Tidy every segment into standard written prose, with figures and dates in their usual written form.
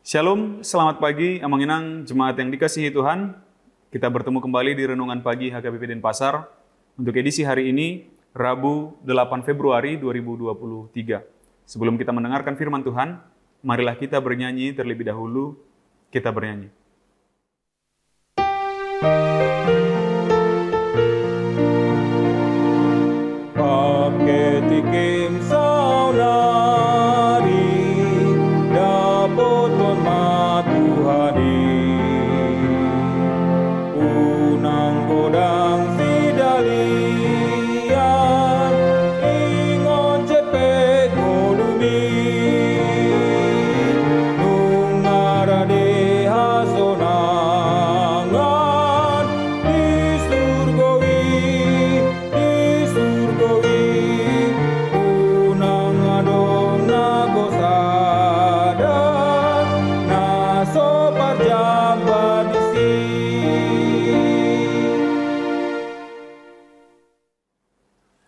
Shalom, selamat pagi, Amanginang, jemaat yang dikasihi Tuhan. Kita bertemu kembali di Renungan Pagi HKBP Denpasar untuk edisi hari ini, Rabu 8 Februari 2023. Sebelum kita mendengarkan firman Tuhan, marilah kita bernyanyi terlebih dahulu. Kita bernyanyi. Paketikim saunari dapoton matuhani unang godang sidalian ingon cepet ngolumi nung narade hasonangan di surgawi unang adong nagosadan naso parjabadisi.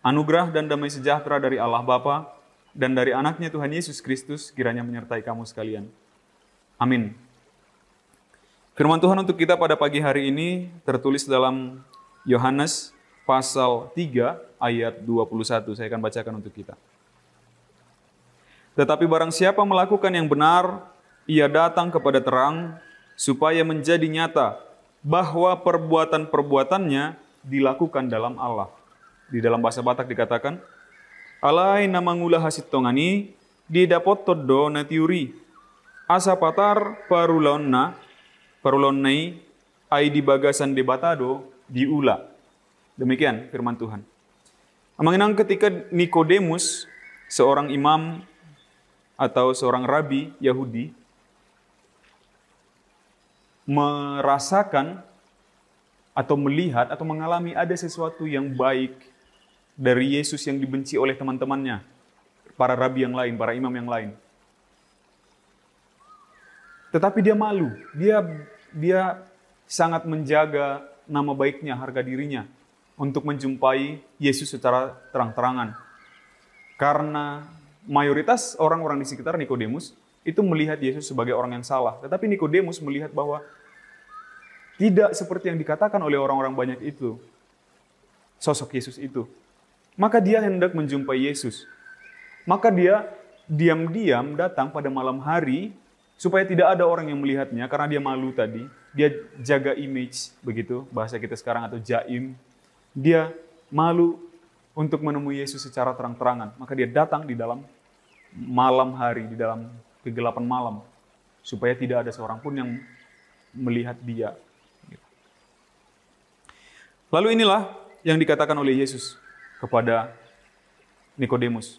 Anugerah dan damai sejahtera dari Allah Bapa dan dari anaknya Tuhan Yesus Kristus kiranya menyertai kamu sekalian. Amin. Firman Tuhan untuk kita pada pagi hari ini tertulis dalam Yohanes pasal 3 ayat 21. Saya akan bacakan untuk kita. Tetapi barang siapa melakukan yang benar, ia datang kepada terang supaya menjadi nyata bahwa perbuatan-perbuatannya dilakukan dalam Allah. Di dalam bahasa Batak dikatakan, alai namangulah hasit tongani, di dapot todo na tiuri, asa patar parulonnai, ai di bagasan debatado, diula. Demikian firman Tuhan. Mengenang ketika Nikodemus, seorang imam atau seorang rabi Yahudi, merasakan atau melihat atau mengalami ada sesuatu yang baik dari Yesus yang dibenci oleh teman-temannya, para rabi yang lain, para imam yang lain. Tetapi dia malu, dia sangat menjaga nama baiknya, harga dirinya untuk menjumpai Yesus secara terang-terangan. Karena mayoritas orang-orang di sekitar Nikodemus itu melihat Yesus sebagai orang yang salah. Tetapi Nikodemus melihat bahwa tidak seperti yang dikatakan oleh orang-orang banyak itu, sosok Yesus itu. Maka dia hendak menjumpai Yesus. Maka dia diam-diam datang pada malam hari supaya tidak ada orang yang melihatnya karena dia malu tadi. Dia jaga image, begitu bahasa kita sekarang, atau jaim. Dia malu untuk menemui Yesus secara terang-terangan. Maka dia datang di dalam malam hari, di dalam kegelapan malam, supaya tidak ada seorang pun yang melihat dia. Lalu inilah yang dikatakan oleh Yesus kepada Nikodemus.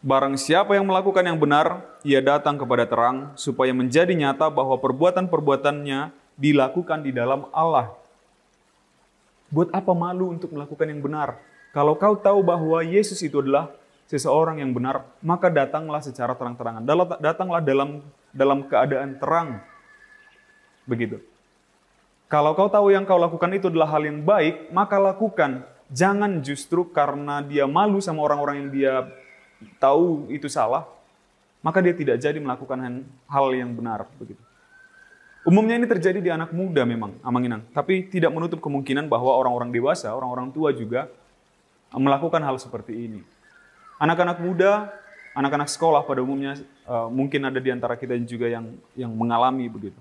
Barang siapa yang melakukan yang benar, ia datang kepada terang, supaya menjadi nyata bahwa perbuatan-perbuatannya dilakukan di dalam Allah. Buat apa malu untuk melakukan yang benar? Kalau kau tahu bahwa Yesus itu adalah seseorang yang benar, maka datanglah secara terang-terangan. Datanglah dalam keadaan terang. Begitu. Kalau kau tahu yang kau lakukan itu adalah hal yang baik, maka lakukan. Jangan justru karena dia malu sama orang-orang yang dia tahu itu salah, maka dia tidak jadi melakukan hal yang benar. Begitu. Umumnya ini terjadi di anak muda memang, Amanginang. Tapi tidak menutup kemungkinan bahwa orang-orang dewasa, orang-orang tua juga melakukan hal seperti ini. Anak-anak muda, anak-anak sekolah pada umumnya, mungkin ada di antara kita juga yang mengalami begitu.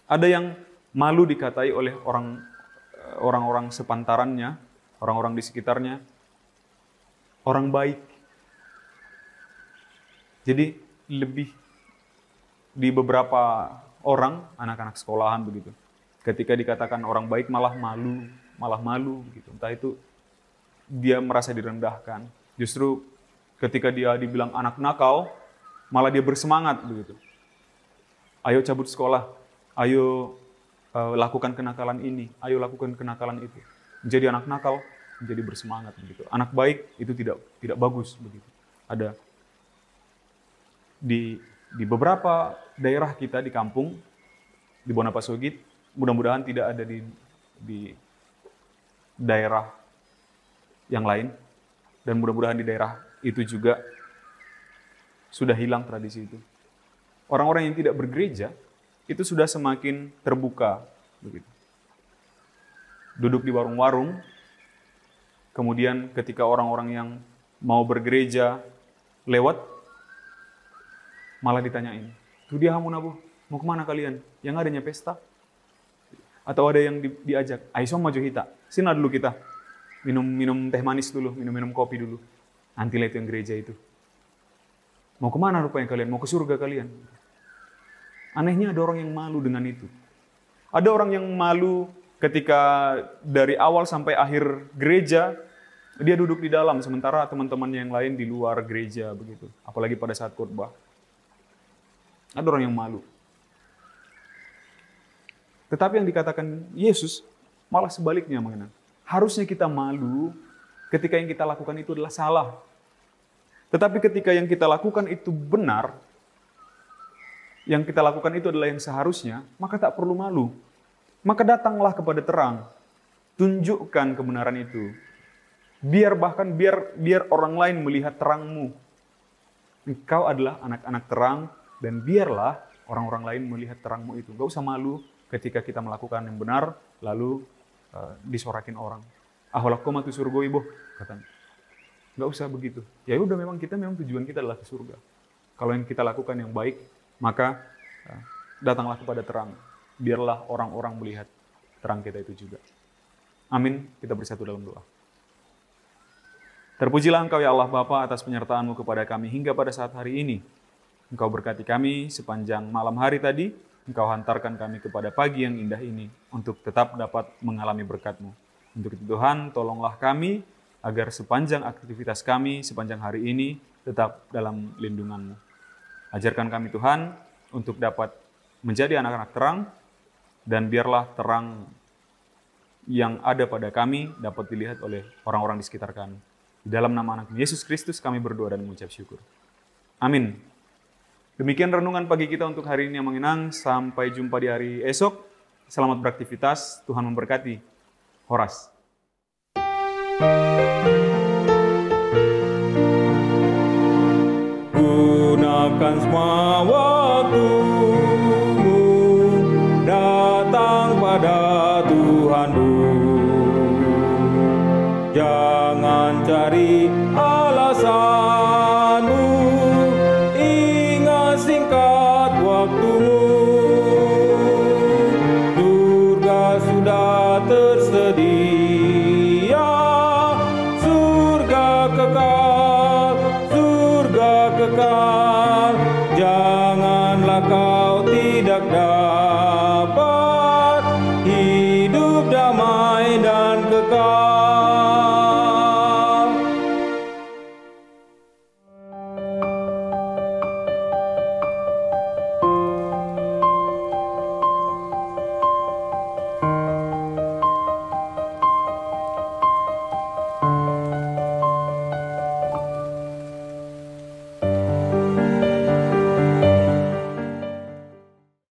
Ada yang malu dikatai oleh orang-orang sepantarannya, orang-orang di sekitarnya, orang baik. Jadi lebih di beberapa orang, anak-anak sekolahan begitu, ketika dikatakan orang baik malah malu gitu. Entah itu dia merasa direndahkan. Justru ketika dia dibilang anak nakal, malah dia bersemangat begitu. Ayo cabut sekolah, ayo lakukan kenakalan ini, ayo lakukan kenakalan itu. Menjadi anak nakal, menjadi bersemangat begitu. Anak baik itu tidak bagus begitu. Ada di beberapa daerah kita di kampung, di Bonapasogit, mudah-mudahan tidak ada di daerah yang lain, dan mudah-mudahan di daerah itu juga sudah hilang tradisi itu. Orang-orang yang tidak bergereja itu sudah semakin terbuka begitu. Duduk di warung-warung, kemudian ketika orang-orang yang mau bergereja lewat, malah ditanyain, "Tuh dia hamun abu, mau kemana kalian? Yang adanya pesta?" Atau ada yang diajak, "Aisyah maju hita, sini dulu kita minum teh manis dulu, minum kopi dulu. Nantilah itu yang gereja itu. Mau kemana rupanya kalian? Mau ke surga kalian?" Anehnya ada orang yang malu dengan itu. Ada orang yang malu ketika dari awal sampai akhir gereja, dia duduk di dalam, sementara teman-temannya yang lain di luar gereja begitu. Apalagi pada saat khotbah. Ada orang yang malu. Tetapi yang dikatakan Yesus malah sebaliknya mengenai. Harusnya kita malu ketika yang kita lakukan itu adalah salah. Tetapi ketika yang kita lakukan itu benar, yang kita lakukan itu adalah yang seharusnya, maka tak perlu malu. Maka datanglah kepada terang. Tunjukkan kebenaran itu. Biar orang lain melihat terangmu. Engkau adalah anak-anak terang, dan biarlah orang-orang lain melihat terangmu itu. Gak usah malu ketika kita melakukan yang benar, lalu disorakin orang. Aholakku matu surga ibu, katanya. Gak usah begitu. Ya udah, memang tujuan kita adalah ke surga. Kalau yang kita lakukan yang baik, maka datanglah kepada terang. Biarlah orang-orang melihat terang kita itu juga. Amin. Kita bersatu dalam doa. Terpujilah Engkau ya Allah Bapa atas penyertaan-Mu kepada kami hingga pada saat hari ini. Engkau berkati kami sepanjang malam hari tadi. Engkau hantarkan kami kepada pagi yang indah ini untuk tetap dapat mengalami berkat-Mu. Untuk itu Tuhan, tolonglah kami agar sepanjang aktivitas kami, sepanjang hari ini tetap dalam lindungan-Mu. Ajarkan kami Tuhan untuk dapat menjadi anak-anak terang, dan biarlah terang yang ada pada kami dapat dilihat oleh orang-orang di sekitar kami. Di dalam nama anak Yesus Kristus kami berdoa dan mengucap syukur. Amin. Demikian renungan pagi kita untuk hari ini yang mengenang. Sampai jumpa di hari esok. Selamat beraktivitas. Tuhan memberkati. Horas. Gunakan semua waktumu, datang pada Tuhanmu. Jangan cari alasanmu, ingat singkat waktumu. Surga sudah tersedia, surga kekal, surga kekal. Janganlah kau tidak dapat